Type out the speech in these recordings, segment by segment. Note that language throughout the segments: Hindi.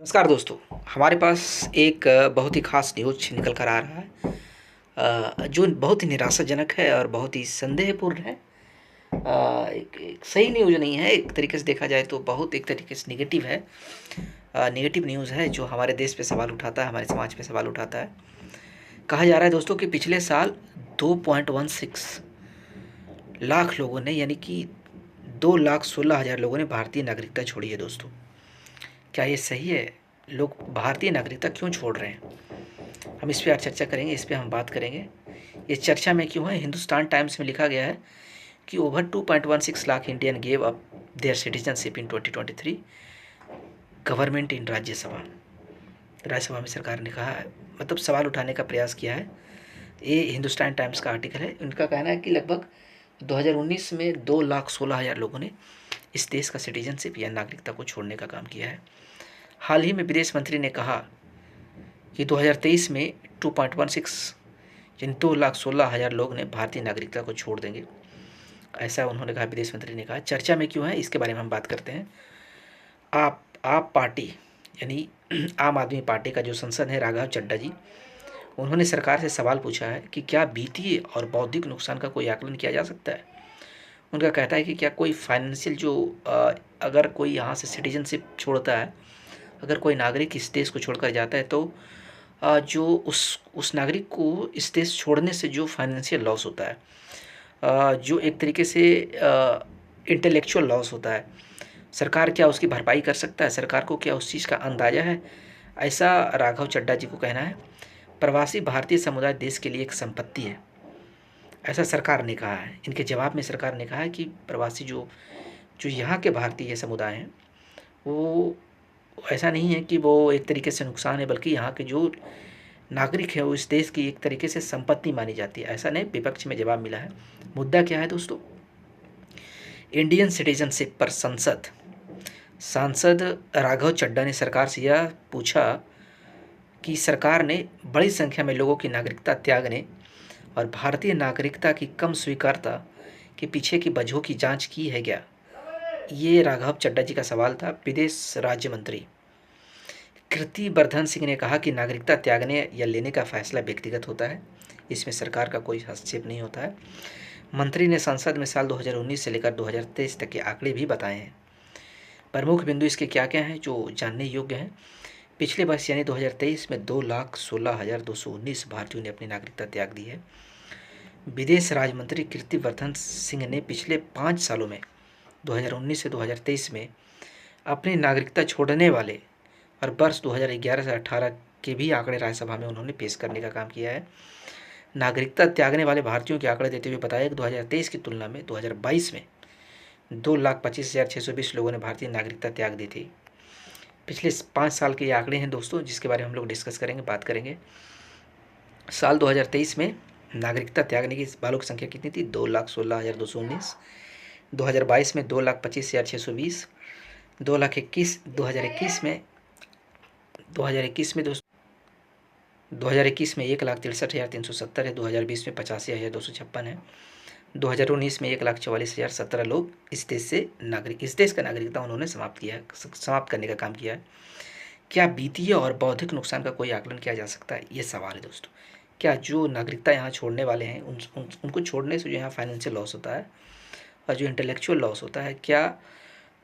नमस्कार दोस्तों। हमारे पास एक बहुत ही ख़ास न्यूज़ निकल कर आ रहा है, जो बहुत ही निराशाजनक है और बहुत ही संदेहपूर्ण है। एक सही न्यूज़ नहीं है, एक तरीके से देखा जाए तो बहुत एक तरीके से नेगेटिव है। नेगेटिव न्यूज़ है जो हमारे देश पे सवाल उठाता है, हमारे समाज पे सवाल उठाता है। कहा जा रहा है दोस्तों कि पिछले साल 2.16 लाख लोगों ने, यानी कि 2,16,000 लोगों ने भारतीय नागरिकता छोड़ी है दोस्तों। क्या ये सही है? लोग भारतीय नागरिकता क्यों छोड़ रहे हैं? हम इस पे आज चर्चा करेंगे, इस पे हम बात करेंगे। ये चर्चा में क्यों है? हिंदुस्तान टाइम्स में लिखा गया है कि over 2.16 lakh Indian gave up their citizenship in 2023 government in Rajya Sabha. Rajya Sabha में सरकार ने कहा है, मतलब सवाल उठाने का प्रयास किया है। ये हिंदुस्तान टाइम्स का आर्टिकल है। उनका कहना है कि लगभग 2019 में 2,16,000 लोगों ने इस देश का सिटीजनशिप या नागरिकता को छोड़ने का काम किया है। हाल ही में विदेश मंत्री ने कहा कि 2023 में 2.16 यानी 2,16,000 लोग ने भारतीय नागरिकता को छोड़ देंगे, ऐसा उन्होंने कहा, विदेश मंत्री ने कहा। चर्चा में क्यों है, इसके बारे में हम बात करते हैं। आप पार्टी यानी आम आदमी पार्टी का जो सांसद है राघव चड्ढा जी, उन्होंने सरकार से सवाल पूछा है कि क्या वित्तीय और बौद्धिक नुकसान का कोई आकलन किया जा सकता है। उनका कहता है कि क्या कोई फाइनेंशियल अगर कोई यहाँ से सिटीजनशिप छोड़ता है, अगर कोई नागरिक इस देश को छोड़कर जाता है, तो जो उस नागरिक को इस देश छोड़ने से जो फाइनेंशियल लॉस होता है, जो एक तरीके से इंटेलेक्चुअल लॉस होता है, सरकार क्या उसकी भरपाई कर सकता है? सरकार को क्या उस चीज़ का अंदाज़ा है? ऐसा राघव चड्ढा जी को कहना है। प्रवासी भारतीय समुदाय देश के लिए एक संपत्ति है, ऐसा सरकार ने कहा है। इनके जवाब में सरकार ने कहा है कि प्रवासी जो जो यहाँ के भारतीय समुदाय हैं, वो ऐसा नहीं है कि वो एक तरीके से नुकसान है, बल्कि यहाँ के जो नागरिक है वो इस देश की एक तरीके से संपत्ति मानी जाती है। ऐसा नहीं, विपक्ष में जवाब मिला है। मुद्दा क्या है दोस्तों? इंडियन सिटीजनशिप पर सांसद राघव चड्ढा ने सरकार से यह पूछा कि सरकार ने बड़ी संख्या में लोगों की नागरिकता त्यागने और भारतीय नागरिकता की कम स्वीकारता के पीछे की वजहों की जांच की है क्या? ये राघव चड्ढा जी का सवाल था। विदेश राज्य मंत्री कीर्ति वर्धन सिंह ने कहा कि नागरिकता त्यागने या लेने का फैसला व्यक्तिगत होता है, इसमें सरकार का कोई हस्तक्षेप नहीं होता है। मंत्री ने संसद में साल 2019 से लेकर 2023 तक के आंकड़े भी बताए हैं। प्रमुख बिंदु इसके क्या क्या हैं जो जानने योग्य हैं? पिछले वर्ष यानी 2023 में 2,16,219 भारतीयों ने अपनी नागरिकता त्याग दी है। विदेश राज्य मंत्री कीर्ति वर्धन सिंह ने पिछले 5 सालों में 2019 से 2023 में अपनी नागरिकता छोड़ने वाले और वर्ष 2011 से 18 के भी आंकड़े राज्यसभा में उन्होंने पेश करने का काम किया है। नागरिकता त्यागने वाले भारतीयों के आंकड़े देते हुए बताया कि 2023 की तुलना में 2022 में 2,25,620 लोगों ने भारतीय नागरिकता त्याग दी थी। पिछले 5 साल के ये आंकड़े हैं दोस्तों, जिसके बारे में हम लोग डिस्कस करेंगे, बात करेंगे। साल 2023 में नागरिकता त्यागने की वालों की संख्या कितनी थी? 2,16,219। 2022 में 2,25,620। 2021 में 2021 में 1,63,370 है। 2020 में 85,256 है। 2019 में 1,44,017 लोग इस देश का नागरिकता उन्होंने समाप्त करने का काम किया है। क्या वित्तीय और बौद्धिक नुकसान का कोई आकलन किया जा सकता है? ये सवाल है दोस्तों। क्या जो नागरिकता यहाँ छोड़ने वाले हैं उनको छोड़ने से जो यहाँ फाइनेंशियल लॉस होता है और जो इंटेलेक्चुअल लॉस होता है, क्या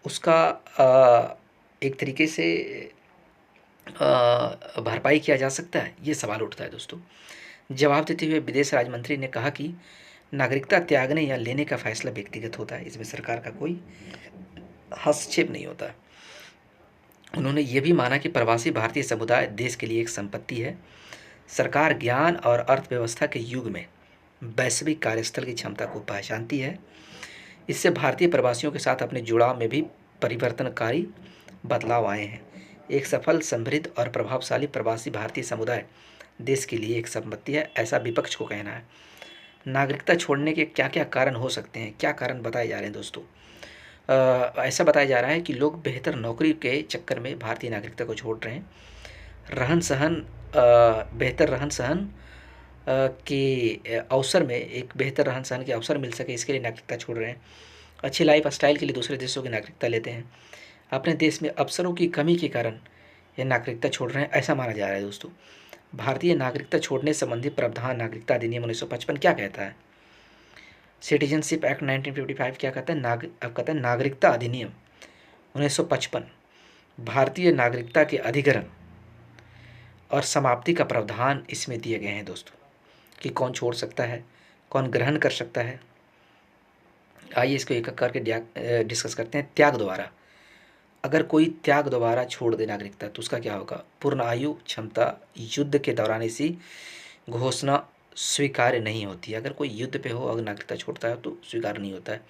उसका एक तरीके से भरपाई किया जा सकता है? ये सवाल उठता है दोस्तों। जवाब देते हुए विदेश राज्य मंत्री ने कहा कि नागरिकता त्यागने या लेने का फैसला व्यक्तिगत होता है, इसमें सरकार का कोई हस्तक्षेप नहीं होता। उन्होंने ये भी माना कि प्रवासी भारतीय समुदाय देश के लिए एक संपत्ति है। सरकार ज्ञान और अर्थव्यवस्था के युग में वैश्विक कार्यस्थल की क्षमता को पहचानती है। इससे भारतीय प्रवासियों के साथ अपने जुड़ाव में भी परिवर्तनकारी बदलाव आए हैं। एक सफल, समृद्ध और प्रभावशाली प्रवासी भारतीय समुदाय देश के लिए एक संपत्ति है, ऐसा विपक्ष को कहना है। नागरिकता छोड़ने के क्या क्या कारण हो सकते हैं? क्या कारण बताए जा रहे हैं दोस्तों? ऐसा बताया जा रहा है कि लोग बेहतर नौकरी के चक्कर में भारतीय नागरिकता को छोड़ रहे हैं। बेहतर रहन सहन के अवसर में, एक बेहतर रहन सहन के अवसर मिल सके, इसके लिए नागरिकता छोड़ रहे हैं। अच्छी लाइफ स्टाइल के लिए दूसरे देशों की नागरिकता लेते हैं। अपने देश में अवसरों की कमी के कारण ये नागरिकता छोड़ रहे हैं, ऐसा माना जा रहा है दोस्तों। भारतीय नागरिकता छोड़ने संबंधी प्रावधान नागरिकता अधिनियम 1955 क्या कहता है? सिटीजनशिप एक्ट 1955 क्या कहता है? अब कहता है नागरिकता अधिनियम 1955 भारतीय नागरिकता के अधिग्रहण और समाप्ति का प्रावधान इसमें दिए गए हैं दोस्तों, कि कौन छोड़ सकता है, कौन ग्रहण कर सकता है। आइए इसको एक एक करके डिस्कस करते हैं। त्याग द्वारा, अगर कोई त्याग द्वारा छोड़ दे नागरिकता तो उसका क्या होगा? पूर्ण आयु, क्षमता, युद्ध के दौरान इसी घोषणा स्वीकार्य नहीं होती है। अगर कोई युद्ध पे हो अगर नागरिकता छोड़ता है तो स्वीकार नहीं होता है।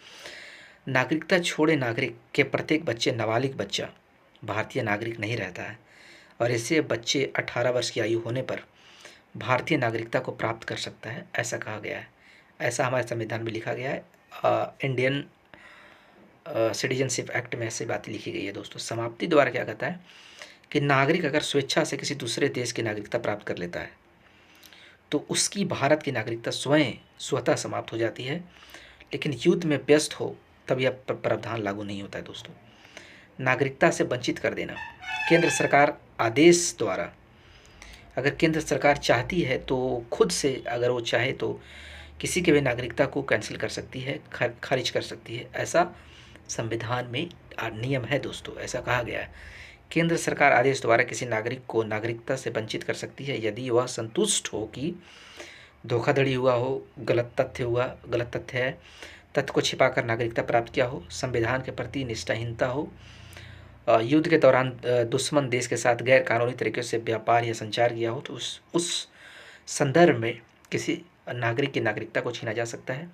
नागरिकता छोड़े नागरिक के प्रत्येक बच्चे, नाबालिग बच्चा भारतीय नागरिक नहीं रहता है, और ऐसे बच्चे 18 वर्ष की आयु होने पर भारतीय नागरिकता को प्राप्त कर सकता है, ऐसा कहा गया है। ऐसा हमारे संविधान में लिखा गया है। इंडियन सिटीजनशिप एक्ट में ऐसी बातें लिखी गई है दोस्तों। समाप्ति द्वारा क्या कहता है कि नागरिक अगर स्वेच्छा से किसी दूसरे देश की नागरिकता प्राप्त कर लेता है तो उसकी भारत की नागरिकता स्वतः समाप्त हो जाती है, लेकिन युद्ध में व्यस्त हो तब यह प्रावधान लागू नहीं होता है दोस्तों। नागरिकता से वंचित कर देना, केंद्र सरकार आदेश द्वारा, अगर केंद्र सरकार चाहती है तो खुद से, अगर वो चाहे तो किसी के भी नागरिकता को कैंसिल कर सकती है, खारिज कर सकती है। ऐसा संविधान में नियम है दोस्तों, ऐसा कहा गया है। केंद्र सरकार आदेश द्वारा किसी नागरिक को नागरिकता से वंचित कर सकती है यदि वह संतुष्ट हो कि धोखाधड़ी हुआ हो, गलत तथ्य है, तथ्य को छिपाकर नागरिकता प्राप्त किया हो, संविधान के प्रति निष्ठाहीनता हो, युद्ध के दौरान दुश्मन देश के साथ गैर कानूनी तरीके से व्यापार या संचार किया हो, तो उस संदर्भ में किसी नागरिक की नागरिकता को छीना जा सकता है।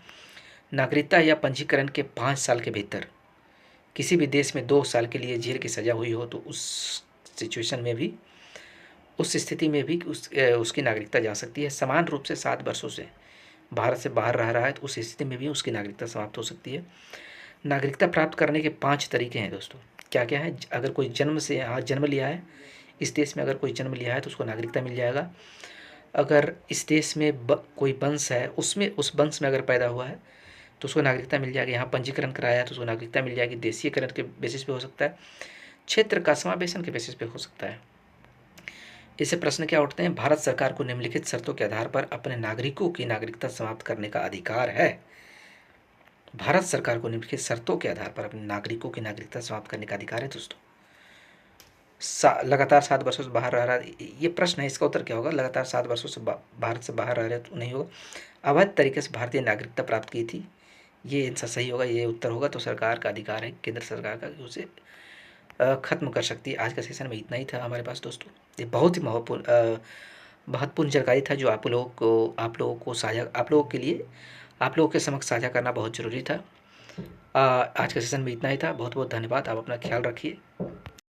नागरिकता या पंजीकरण के 5 साल के भीतर किसी भी देश में 2 साल के लिए जेल की सज़ा हुई हो तो उस सिचुएशन में भी, उस स्थिति में भी उसकी नागरिकता जा सकती है। समान रूप से 7 वर्षों से भारत से बाहर रह रहा है तो उस स्थिति में भी उसकी नागरिकता समाप्त हो सकती है। नागरिकता प्राप्त करने के 5 तरीके हैं दोस्तों। क्या क्या है? अगर कोई जन्म से यहाँ जन्म लिया है, इस देश में अगर कोई जन्म लिया है तो उसको नागरिकता मिल जाएगा। अगर इस देश में कोई वंश है, उसमें उस वंश में अगर पैदा हुआ है तो उसको नागरिकता मिल जाएगी। यहाँ पंजीकरण कराया है तो उसको नागरिकता मिल जाएगी। देशीयकरण के बेसिस पे हो सकता है, क्षेत्र का समावेशन के बेसिस पे हो सकता है। इससे प्रश्न क्या उठते हैं? भारत सरकार को निम्नलिखित शर्तों के आधार पर अपने नागरिकों की नागरिकता समाप्त करने का अधिकार है। भारत सरकार को निम्नलिखित शर्तों के आधार पर अपने नागरिकों की नागरिकता समाप्त करने का अधिकार है दोस्तों। लगातार 7 वर्षों से बाहर रह रहा है, ये प्रश्न है, इसका उत्तर क्या होगा? लगातार 7 वर्षों से भारत से बाहर रह रहे तो नहीं होगा। अवैध तरीके से भारतीय नागरिकता प्राप्त की थी, ये आंसर सही होगा, ये उत्तर होगा। तो सरकार का अधिकार है, केंद्र सरकार का, कि उसे ख़त्म कर सकती है। आज का सेशन में इतना ही था हमारे पास दोस्तों। ये बहुत ही महत्वपूर्ण जानकारी था जो आप लोगों के समक्ष साझा करना बहुत ज़रूरी था। आज के सेशन में इतना ही था। बहुत बहुत धन्यवाद। आप अपना ख्याल रखिए।